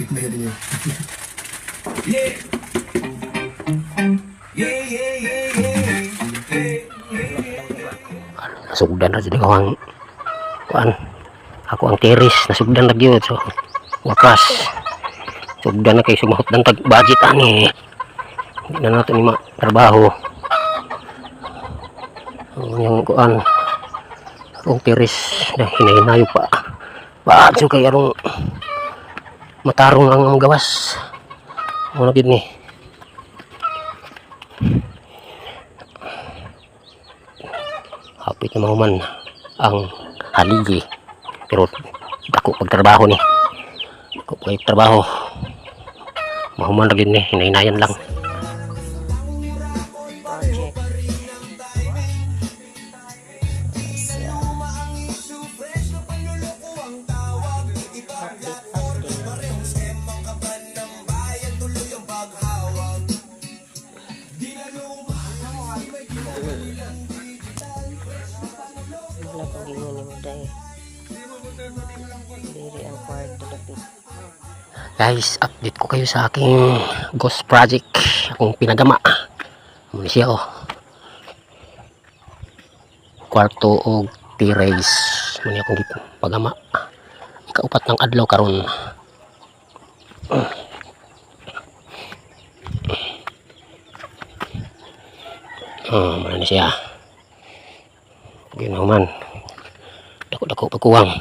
Kapit na yun yun. Yeah. Yeah, yeah, yeah, yeah. Nasugdan na dito kawang kuan. Ako ang teris nasugdan na gyud so wakas. Sugdan na kay sumahot ng tag budget ani. Hindi na nato ni trabaho. Yung kuan akong teris na hinay-hinayo pa. Baadyo kay arong matarong ang gawas. Ano gid ni? Hapit na mahuman ang haligi. Pero dako pagtrabaho ni. Dako pagtrabaho. Mahuman ra gid ni, hinay-hinayan lang. Guys, update ko kayo sa aking ghost project, akong pinagama. Muna siya oh. Kwarto o terrace. Muna akong pagama. Ikaupat ng adlaw karon. Muna na siya. Ginaman. Dako-dako pagkuwang.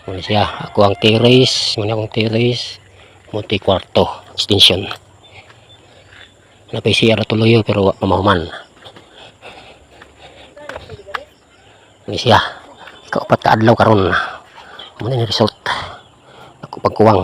Muna siya, ako ang terrace, muna akong terrace, multi kwarto, extension. Napay siya tuloy pero pamahuman. Muna siya, ikaupat ka adlaw karon. Muna ni result. Ako pagkuwang.